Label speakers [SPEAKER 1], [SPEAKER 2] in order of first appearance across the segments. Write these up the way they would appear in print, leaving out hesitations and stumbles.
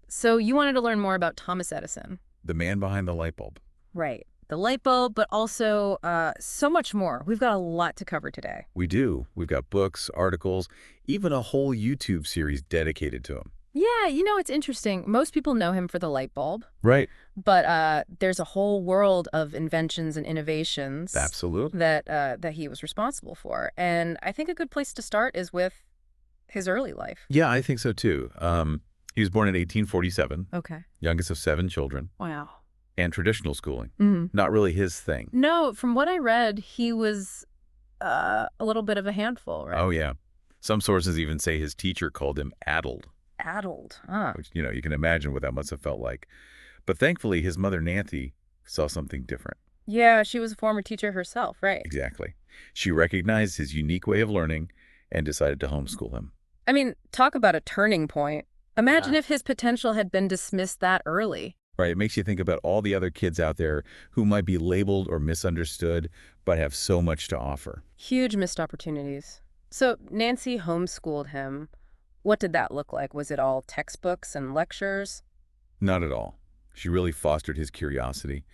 [SPEAKER 1] So you wanted to learn more about Thomas Edison.
[SPEAKER 2] The man behind the light bulb.
[SPEAKER 1] Right. The light bulb, but also so much more. We've got a lot to cover today.
[SPEAKER 2] We do. We've got books, articles, even a whole YouTube series dedicated to him.
[SPEAKER 1] Yeah, it's interesting. Most people know him for the light bulb,
[SPEAKER 2] Right.
[SPEAKER 1] but there's a whole world of inventions and innovations
[SPEAKER 2] Absolutely.
[SPEAKER 1] that he was responsible for. And I think a good place to start is with his early life.
[SPEAKER 2] Yeah, I think so too. He was born in 1847,
[SPEAKER 1] Okay.
[SPEAKER 2] youngest of 7 children,
[SPEAKER 1] Wow.
[SPEAKER 2] and traditional schooling.
[SPEAKER 1] Mm-hmm.
[SPEAKER 2] Not really his thing.
[SPEAKER 1] No, from what I read, he was a little bit of a handful, right?
[SPEAKER 2] Oh, yeah. Some sources even say his teacher called him addled,
[SPEAKER 1] Addled, huh?
[SPEAKER 2] which, you can imagine what that must have felt like. But thankfully, his mother, Nancy, saw something different.
[SPEAKER 1] Yeah, she was a former teacher herself, right?
[SPEAKER 2] Exactly. She recognized his unique way of learning and decided to homeschool him.
[SPEAKER 1] I mean, talk about a turning point. Imagine
[SPEAKER 2] Yeah.
[SPEAKER 1] if his potential had been dismissed that early.
[SPEAKER 2] Right? It makes you think about all the other kids out there who might be labeled or misunderstood, but have so much to offer.
[SPEAKER 1] Huge missed opportunities. So Nancy homeschooled him. What did that look like? Was it all textbooks and lectures?
[SPEAKER 2] Not at all. She really fostered his curiosity,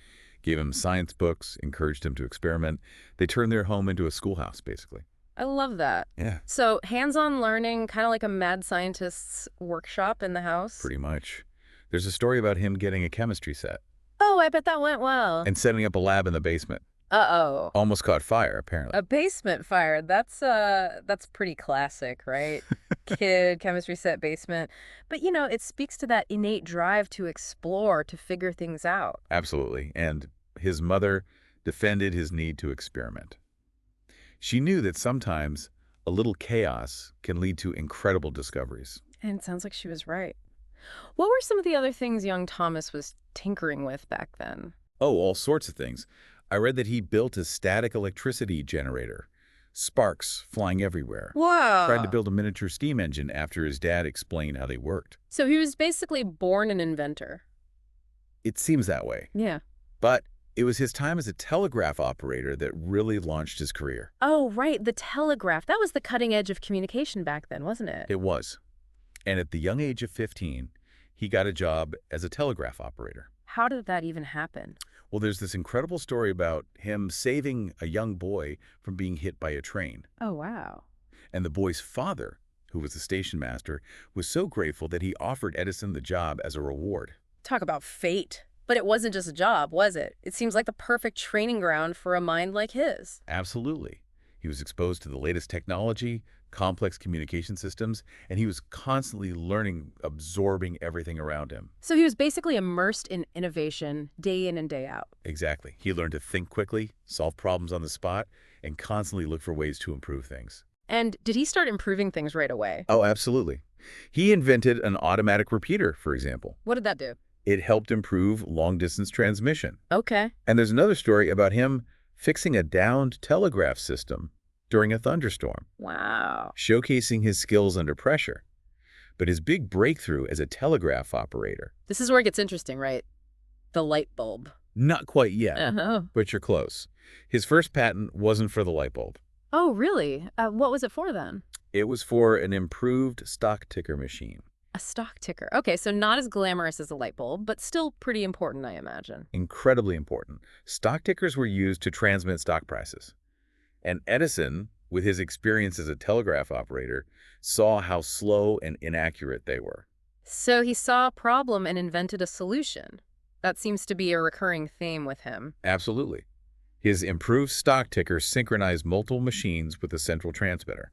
[SPEAKER 2] gave him science books, encouraged him to experiment. They turned their home into a schoolhouse, basically.
[SPEAKER 1] I love that.
[SPEAKER 2] Yeah,
[SPEAKER 1] So hands-on learning, kind of like a mad scientist's workshop in the house?
[SPEAKER 2] pretty much. There's a story about him getting a chemistry set
[SPEAKER 1] Oh, I bet that went well.
[SPEAKER 2] and setting up a lab in the basement.
[SPEAKER 1] Uh-oh.
[SPEAKER 2] Almost caught fire, apparently.
[SPEAKER 1] A basement fire. That's pretty classic, right? Kid, chemistry set, basement. But it speaks to that innate drive to explore, to figure things out.
[SPEAKER 2] Absolutely. And his mother defended his need to experiment. She knew that sometimes a little chaos can lead to incredible discoveries.
[SPEAKER 1] And it sounds like she was right. What were some of the other things young Thomas was tinkering with back then?
[SPEAKER 2] Oh, all sorts of things. I read that he built a static electricity generator, sparks flying everywhere.
[SPEAKER 1] Whoa.
[SPEAKER 2] Tried to build a miniature steam engine after his dad explained how they worked.
[SPEAKER 1] So he was basically born an inventor.
[SPEAKER 2] It seems that way.
[SPEAKER 1] Yeah.
[SPEAKER 2] But it was his time as a telegraph operator that really launched his career.
[SPEAKER 1] Oh, right. The telegraph. That was the cutting edge of communication back then, wasn't it?
[SPEAKER 2] It was. And at the young age of 15, he got a job as a telegraph operator.
[SPEAKER 1] How did that even happen?
[SPEAKER 2] Well, there's this incredible story about him saving a young boy from being hit by a train.
[SPEAKER 1] Oh, wow.
[SPEAKER 2] And the boy's father, who was the station master, was so grateful that he offered Edison the job as a reward.
[SPEAKER 1] Talk about fate. But it wasn't just a job, was it? It seems like the perfect training ground for a mind like his.
[SPEAKER 2] Absolutely. He was exposed to the latest technology, complex communication systems, and he was constantly learning, absorbing everything around him.
[SPEAKER 1] So he was basically immersed in innovation day in and day out.
[SPEAKER 2] Exactly. He learned to think quickly, solve problems on the spot, and constantly look for ways to improve things.
[SPEAKER 1] And did he start improving things right away?
[SPEAKER 2] Oh, absolutely. He invented an automatic repeater, for example.
[SPEAKER 1] What did that do?
[SPEAKER 2] It helped improve long-distance transmission.
[SPEAKER 1] Okay.
[SPEAKER 2] And there's another story about him fixing a downed telegraph system during a thunderstorm,
[SPEAKER 1] Wow.
[SPEAKER 2] showcasing his skills under pressure. But his big breakthrough as a telegraph operator,
[SPEAKER 1] This is where it gets interesting, right? The light bulb.
[SPEAKER 2] not quite yet,
[SPEAKER 1] Uh-huh.
[SPEAKER 2] but you're close. His first patent wasn't for the light bulb.
[SPEAKER 1] Oh, really? What was it for then?
[SPEAKER 2] It was for an improved stock ticker machine.
[SPEAKER 1] A stock ticker. Okay, so not as glamorous as a light bulb, but still pretty important, I imagine.
[SPEAKER 2] Incredibly important. Stock tickers were used to transmit stock prices. And Edison, with his experience as a telegraph operator, saw how slow and inaccurate they were.
[SPEAKER 1] So he saw a problem and invented a solution. That seems to be a recurring theme with him.
[SPEAKER 2] Absolutely. His improved stock ticker synchronized multiple machines with a central transmitter.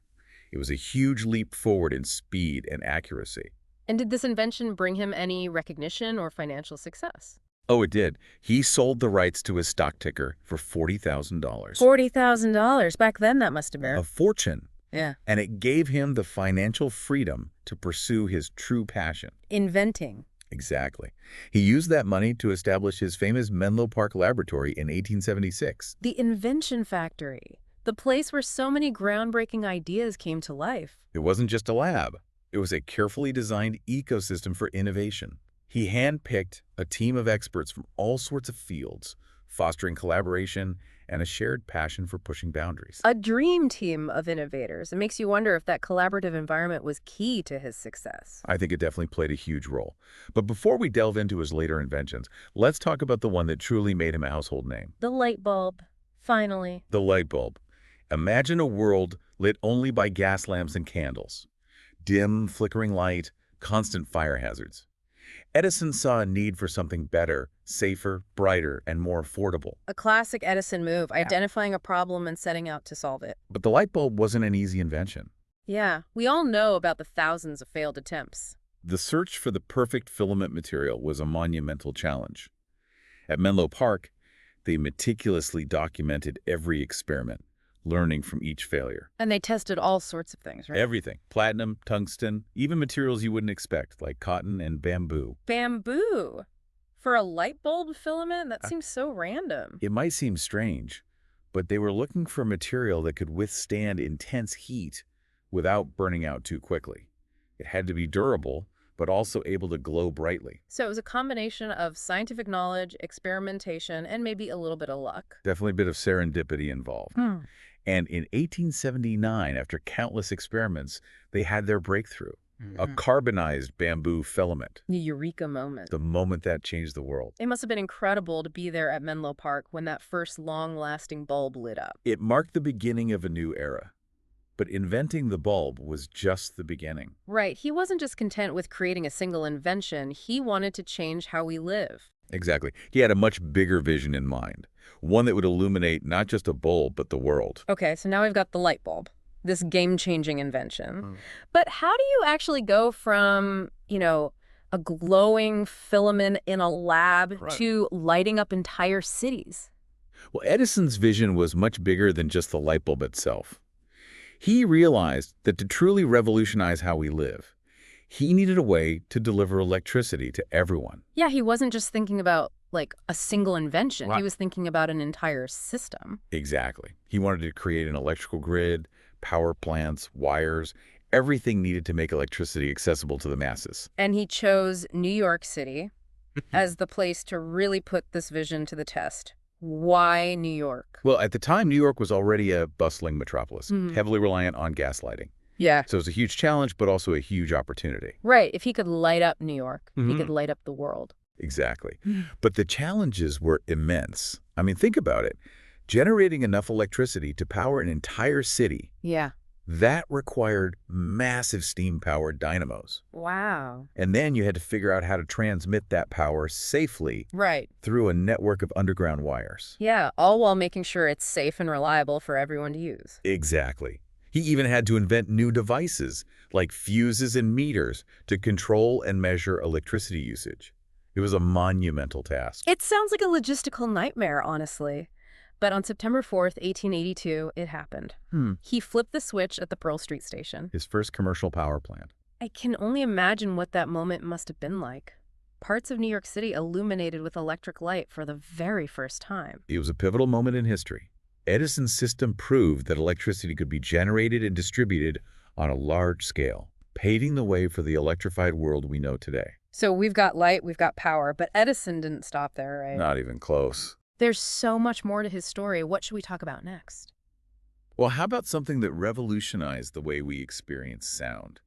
[SPEAKER 2] It was a huge leap forward in speed and accuracy.
[SPEAKER 1] And did this invention bring him any recognition or financial success?
[SPEAKER 2] Oh, it did. He sold the rights to his stock ticker for $40,000.
[SPEAKER 1] $40,000. Back then, that must have been.
[SPEAKER 2] A fortune.
[SPEAKER 1] Yeah.
[SPEAKER 2] And it gave him the financial freedom to pursue his true passion.
[SPEAKER 1] Inventing.
[SPEAKER 2] Exactly. He used that money to establish his famous Menlo Park Laboratory in 1876.
[SPEAKER 1] The invention factory. The place where so many groundbreaking ideas came to life.
[SPEAKER 2] It wasn't just a lab. It was a carefully designed ecosystem for innovation. He handpicked a team of experts from all sorts of fields, fostering collaboration and a shared passion for pushing boundaries.
[SPEAKER 1] A dream team of innovators. It makes you wonder if that collaborative environment was key to his success.
[SPEAKER 2] I think it definitely played a huge role. But before we delve into his later inventions, let's talk about the one that truly made him a household name.
[SPEAKER 1] The light bulb. Finally.
[SPEAKER 2] The light bulb. Imagine a world lit only by gas lamps and candles. Dim, flickering light, constant fire hazards. Edison saw a need for something better, safer, brighter, and more affordable.
[SPEAKER 1] A classic Edison move, identifying a problem and setting out to solve it.
[SPEAKER 2] But the light bulb wasn't an easy invention.
[SPEAKER 1] Yeah, we all know about the thousands of failed attempts.
[SPEAKER 2] The search for the perfect filament material was a monumental challenge. At Menlo Park, they meticulously documented every experiment, learning from each failure.
[SPEAKER 1] And they tested all sorts of things, right?
[SPEAKER 2] Everything. Platinum, tungsten, even materials you wouldn't expect, like cotton and bamboo.
[SPEAKER 1] Bamboo? For a light bulb filament? That seems so random.
[SPEAKER 2] It might seem strange, but they were looking for a material that could withstand intense heat without burning out too quickly. It had to be durable, but also able to glow brightly.
[SPEAKER 1] So it was a combination of scientific knowledge, experimentation, and maybe a little bit of luck.
[SPEAKER 2] Definitely a bit of serendipity involved. And in 1879, after countless experiments, they had their breakthrough, a carbonized bamboo filament.
[SPEAKER 1] The eureka moment.
[SPEAKER 2] The moment that changed the world.
[SPEAKER 1] It must have been incredible to be there at Menlo Park when that first long-lasting bulb lit up.
[SPEAKER 2] It marked the beginning of a new era. But inventing the bulb was just the beginning.
[SPEAKER 1] Right. He wasn't just content with creating a single invention. He wanted to change how we live.
[SPEAKER 2] Exactly. He had a much bigger vision in mind, one that would illuminate not just a bulb, but the world.
[SPEAKER 1] Okay, so now we've got the light bulb, this game-changing invention. But how do you actually go from, a glowing filament in a lab to lighting up entire cities?
[SPEAKER 2] Well, Edison's vision was much bigger than just the light bulb itself. He realized that to truly revolutionize how we live, he needed a way to deliver electricity to everyone.
[SPEAKER 1] Yeah, he wasn't just thinking about, a single invention.
[SPEAKER 2] Right.
[SPEAKER 1] He was thinking about an entire system.
[SPEAKER 2] Exactly. He wanted to create an electrical grid, power plants, wires, everything needed to make electricity accessible to the masses.
[SPEAKER 1] And he chose New York City as the place to really put this vision to the test. Why New York?
[SPEAKER 2] Well, at the time, New York was already a bustling metropolis, heavily reliant on gas lighting.
[SPEAKER 1] Yeah.
[SPEAKER 2] So it was a huge challenge, but also a huge opportunity.
[SPEAKER 1] Right. If he could light up New York, he could light up the world.
[SPEAKER 2] Exactly. But the challenges were immense. I mean, think about it. Generating enough electricity to power an entire city,
[SPEAKER 1] Yeah.
[SPEAKER 2] that required massive steam-powered dynamos.
[SPEAKER 1] Wow.
[SPEAKER 2] And then you had to figure out how to transmit that power safely
[SPEAKER 1] Right.
[SPEAKER 2] through a network of underground wires.
[SPEAKER 1] Yeah, all while making sure it's safe and reliable for everyone to use.
[SPEAKER 2] Exactly. He even had to invent new devices, like fuses and meters, to control and measure electricity usage. It was a monumental task.
[SPEAKER 1] It sounds like a logistical nightmare, honestly. But on September 4th, 1882, it happened. He flipped the switch at the Pearl Street station.
[SPEAKER 2] His first commercial power plant.
[SPEAKER 1] I can only imagine what that moment must have been like. Parts of New York City illuminated with electric light for the very first time.
[SPEAKER 2] It was a pivotal moment in history. Edison's system proved that electricity could be generated and distributed on a large scale, paving the way for the electrified world we know today.
[SPEAKER 1] So we've got light, we've got power, but Edison didn't stop there, right?
[SPEAKER 2] Not even close.
[SPEAKER 1] There's so much more to his story. What should we talk about next?
[SPEAKER 2] Well, how about something that revolutionized the way we experience sound?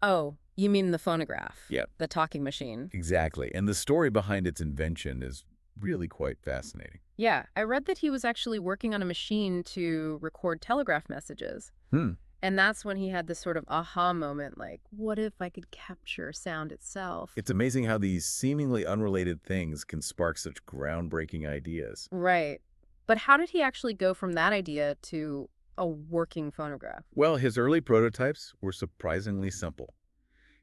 [SPEAKER 1] Oh, you mean the phonograph?
[SPEAKER 2] Yep.
[SPEAKER 1] The talking machine.
[SPEAKER 2] Exactly. And the story behind its invention is really quite fascinating.
[SPEAKER 1] Yeah, I read that he was actually working on a machine to record telegraph messages. And that's when he had this sort of aha moment, like, what if I could capture sound itself?
[SPEAKER 2] It's amazing how these seemingly unrelated things can spark such groundbreaking ideas.
[SPEAKER 1] Right. But how did he actually go from that idea to a working phonograph?
[SPEAKER 2] Well, his early prototypes were surprisingly simple.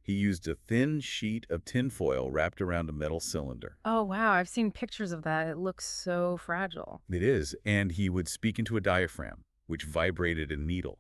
[SPEAKER 2] He used a thin sheet of tinfoil wrapped around a metal cylinder.
[SPEAKER 1] Oh, wow. I've seen pictures of that. It looks so fragile.
[SPEAKER 2] It is, and he would speak into a diaphragm, which vibrated a needle.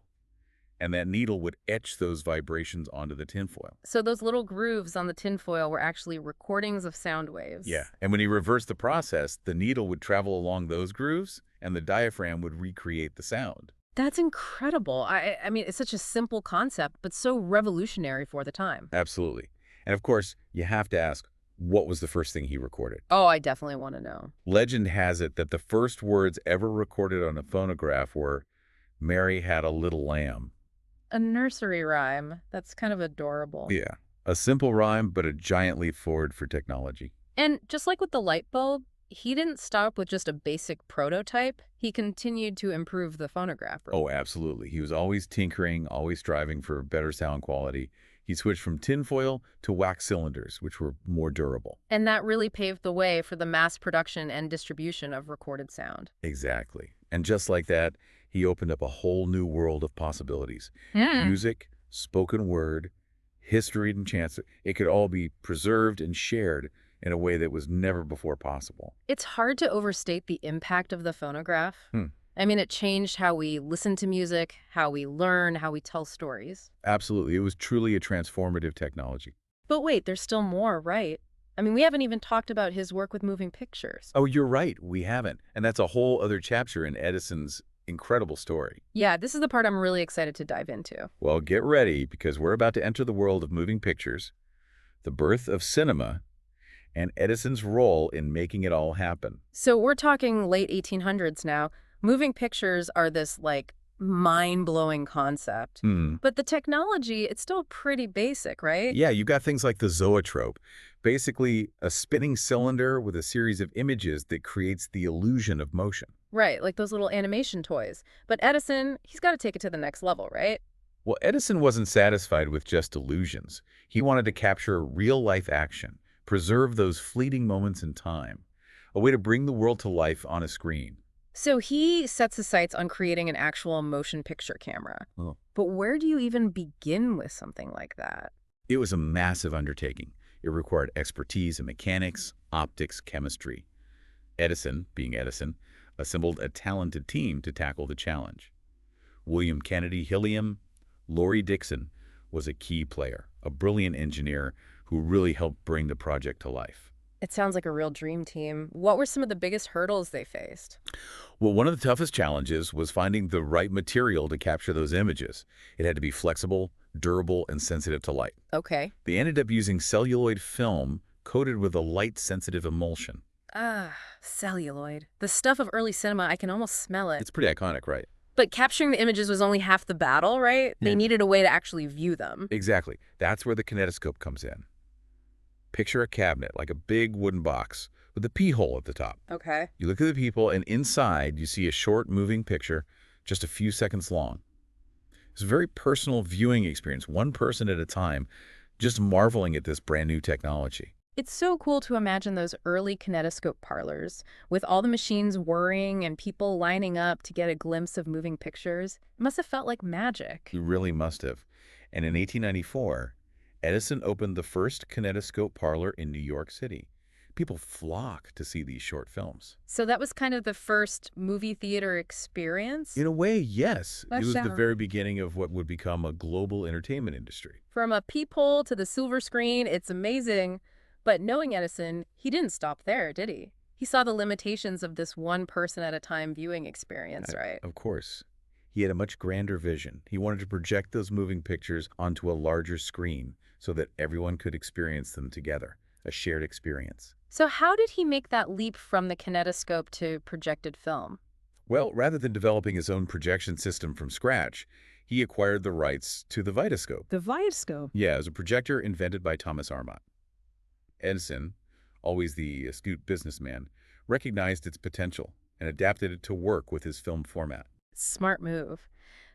[SPEAKER 2] And that needle would etch those vibrations onto the tinfoil.
[SPEAKER 1] So those little grooves on the tinfoil were actually recordings of sound waves.
[SPEAKER 2] Yeah, and when he reversed the process, the needle would travel along those grooves, and the diaphragm would recreate the sound.
[SPEAKER 1] That's incredible. I mean, it's such a simple concept, but so revolutionary for the time.
[SPEAKER 2] Absolutely. And of course, you have to ask, What was the first thing he recorded?
[SPEAKER 1] Oh, I definitely want to know.
[SPEAKER 2] Legend has it that the first words ever recorded on a phonograph were, "Mary had a little lamb."
[SPEAKER 1] A nursery rhyme. That's kind of adorable.
[SPEAKER 2] Yeah, a simple rhyme, but a giant leap forward for technology.
[SPEAKER 1] And just like with the light bulb, he didn't stop with just a basic prototype. He continued to improve the phonograph.
[SPEAKER 2] Oh, absolutely. He was always tinkering, always striving for better sound quality. He switched from tinfoil to wax cylinders, which were more durable.
[SPEAKER 1] And that really paved the way for the mass production and distribution of recorded sound.
[SPEAKER 2] Exactly. And just like that, he opened up a whole new world of possibilities.
[SPEAKER 1] Hmm.
[SPEAKER 2] Music, spoken word, history and chance, it could all be preserved and shared in a way that was never before possible.
[SPEAKER 1] It's hard to overstate the impact of the phonograph.
[SPEAKER 2] Hmm.
[SPEAKER 1] I mean, it changed how we listen to music, how we learn, how we tell stories.
[SPEAKER 2] Absolutely. It was truly a transformative technology.
[SPEAKER 1] But wait, there's still more, right? I mean, we haven't even talked about his work with moving pictures.
[SPEAKER 2] Oh, you're right. We haven't. And that's a whole other chapter in Edison's incredible story.
[SPEAKER 1] Yeah, this is the part I'm really excited to dive into.
[SPEAKER 2] Well, get ready because we're about to enter the world of moving pictures, the birth of cinema, and Edison's role in making it all happen.
[SPEAKER 1] So we're talking late 1800s now. Moving pictures are this, like, mind-blowing concept. But the technology, it's still pretty basic, right?
[SPEAKER 2] Yeah, you've got things like the zoetrope, basically a spinning cylinder with a series of images that creates the illusion of motion.
[SPEAKER 1] Right, like those little animation toys. But Edison, he's got to take it to the next level, right?
[SPEAKER 2] Well, Edison wasn't satisfied with just illusions. He wanted to capture real-life action, preserve those fleeting moments in time, a way to bring the world to life on a screen.
[SPEAKER 1] So he sets his sights on creating an actual motion picture camera.
[SPEAKER 2] Oh.
[SPEAKER 1] But where do you even begin with something like that?
[SPEAKER 2] It was a massive undertaking. It required expertise in mechanics, optics, chemistry. Edison, being Edison, assembled a talented team to tackle the challenge. William Kennedy Hilliam, Laurie Dixon was a key player, a brilliant engineer who really helped bring the project to life.
[SPEAKER 1] It sounds like a real dream team. What were some of the biggest hurdles they faced?
[SPEAKER 2] Well, one of the toughest challenges was finding the right material to capture those images. It had to be flexible, durable, and sensitive to light.
[SPEAKER 1] Okay.
[SPEAKER 2] They ended up using celluloid film coated with a light-sensitive emulsion.
[SPEAKER 1] Ah, celluloid. The stuff of early cinema, I can almost smell it.
[SPEAKER 2] It's pretty iconic, right?
[SPEAKER 1] But capturing the images was only half the battle, right? They
[SPEAKER 2] Yeah.
[SPEAKER 1] needed a way to actually view them.
[SPEAKER 2] Exactly. That's where the kinetoscope comes in. Picture a cabinet, like a big wooden box, with a P-hole at the top.
[SPEAKER 1] Okay.
[SPEAKER 2] You look at the people, and inside you see a short moving picture, just a few seconds long. It's a very personal viewing experience, one person at a time, just marveling at this brand new technology.
[SPEAKER 1] It's so cool to imagine those early kinetoscope parlors with all the machines whirring and people lining up to get a glimpse of moving pictures. It must have felt like magic.
[SPEAKER 2] You really must have. And in 1894, Edison opened the first kinetoscope parlor in New York City. People flocked to see these short films.
[SPEAKER 1] So that was kind of the first movie theater experience?
[SPEAKER 2] In a way, yes.
[SPEAKER 1] That
[SPEAKER 2] It was the
[SPEAKER 1] sounds-
[SPEAKER 2] very beginning of what would become a global entertainment industry.
[SPEAKER 1] From a peephole to the silver screen, it's amazing. But knowing Edison, he didn't stop there, did he? He saw the limitations of this one person at a time viewing experience, right?
[SPEAKER 2] Of course. He had a much grander vision. He wanted to project those moving pictures onto a larger screen so that everyone could experience them together, a shared experience.
[SPEAKER 1] So how did he make that leap from the kinetoscope to projected film?
[SPEAKER 2] Well, rather than developing his own projection system from scratch, he acquired the rights to the Vitascope.
[SPEAKER 1] The Vitascope?
[SPEAKER 2] Yeah, it was a projector invented by Thomas Armat. Edison, always the astute businessman, recognized its potential and adapted it to work with his film format.
[SPEAKER 1] Smart move.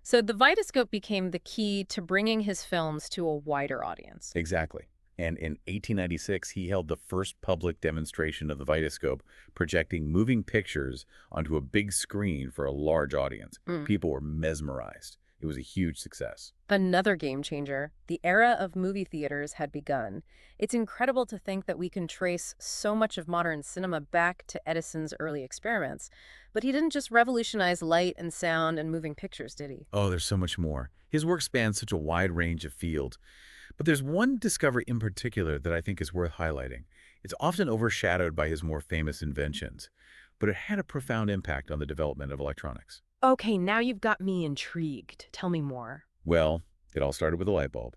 [SPEAKER 1] So the Vitascope became the key to bringing his films to a wider audience.
[SPEAKER 2] Exactly. And in 1896, he held the first public demonstration of the Vitascope, projecting moving pictures onto a big screen for a large audience. People were mesmerized. It was a huge success.
[SPEAKER 1] Another game changer. The era of movie theaters had begun. It's incredible to think that we can trace so much of modern cinema back to Edison's early experiments. But he didn't just revolutionize light and sound and moving pictures, did he?
[SPEAKER 2] Oh, there's so much more. His work spans such a wide range of fields. But there's one discovery in particular that I think is worth highlighting. It's often overshadowed by his more famous inventions, but it had a profound impact on the development of electronics.
[SPEAKER 1] Okay, now you've got me intrigued. Tell me more.
[SPEAKER 2] Well, it all started with a light bulb.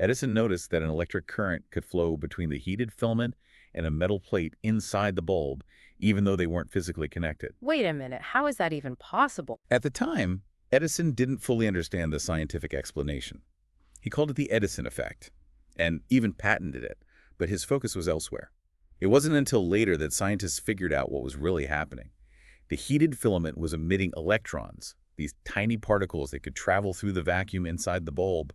[SPEAKER 2] Edison noticed that an electric current could flow between the heated filament and a metal plate inside the bulb, even though they weren't physically connected.
[SPEAKER 1] Wait a minute, how is that even possible?
[SPEAKER 2] At the time, Edison didn't fully understand the scientific explanation. He called it the Edison effect, and even patented it, but his focus was elsewhere. It wasn't until later that scientists figured out what was really happening. The heated filament was emitting electrons, these tiny particles that could travel through the vacuum inside the bulb,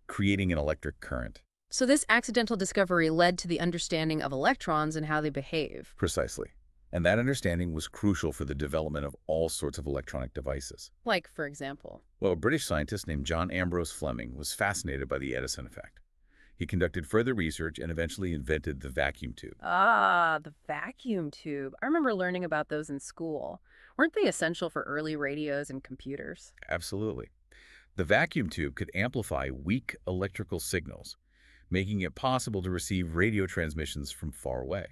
[SPEAKER 2] creating an electric current.
[SPEAKER 1] So this accidental discovery led to the understanding of electrons and how they behave.
[SPEAKER 2] Precisely. And that understanding was crucial for the development of all sorts of electronic devices.
[SPEAKER 1] Like, for example?
[SPEAKER 2] Well, a British scientist named John Ambrose Fleming was fascinated by the Edison effect. He conducted further research and eventually invented the vacuum tube.
[SPEAKER 1] Ah, the vacuum tube. I remember learning about those in school. Weren't they essential for early radios and computers?
[SPEAKER 2] Absolutely. The vacuum tube could amplify weak electrical signals, making it possible to receive radio transmissions from far away.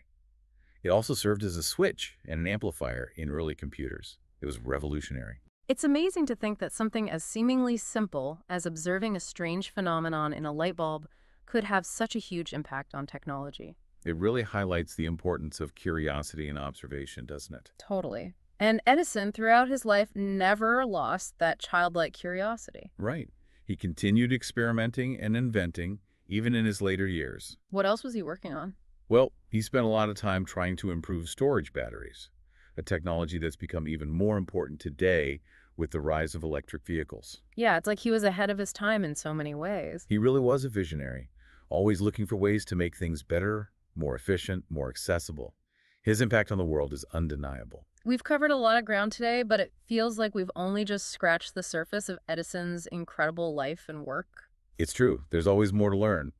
[SPEAKER 2] It also served as a switch and an amplifier in early computers. It was revolutionary.
[SPEAKER 1] It's amazing to think that something as seemingly simple as observing a strange phenomenon in a light bulb could have such a huge impact on technology.
[SPEAKER 2] It really highlights the importance of curiosity and observation, doesn't it?
[SPEAKER 1] Totally. And Edison, throughout his life, never lost that childlike curiosity.
[SPEAKER 2] Right. He continued experimenting and inventing, even in his later years.
[SPEAKER 1] What else was he working on?
[SPEAKER 2] Well, he spent a lot of time trying to improve storage batteries, a technology that's become even more important today with the rise of electric vehicles.
[SPEAKER 1] Yeah, it's like he was ahead of his time in so many ways.
[SPEAKER 2] He really was a visionary, always looking for ways to make things better, more efficient, more accessible. His impact on the world is undeniable.
[SPEAKER 1] We've covered a lot of ground today, but it feels like we've only just scratched the surface of Edison's incredible life and work.
[SPEAKER 2] It's true. There's always more to learn.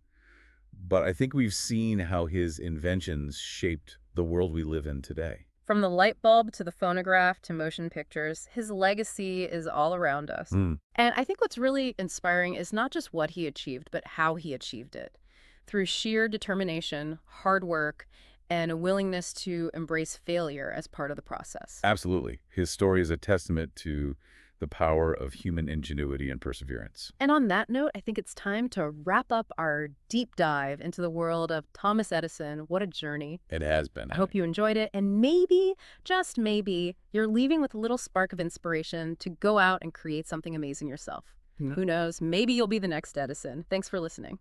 [SPEAKER 2] But I think we've seen how his inventions shaped the world we live in today.
[SPEAKER 1] From the light bulb to the phonograph to motion pictures, his legacy is all around us. And I think what's really inspiring is not just what he achieved, but how he achieved it. Through sheer determination, hard work, and a willingness to embrace failure as part of the process.
[SPEAKER 2] Absolutely. His story is a testament to the power of human ingenuity and perseverance.
[SPEAKER 1] And on that note, I think it's time to wrap up our deep dive into the world of Thomas Edison. What a journey.
[SPEAKER 2] It has been.
[SPEAKER 1] I hope you enjoyed it. And maybe, just maybe, you're leaving with a little spark of inspiration to go out and create something amazing yourself. Who knows? Maybe you'll be the next Edison. Thanks for listening.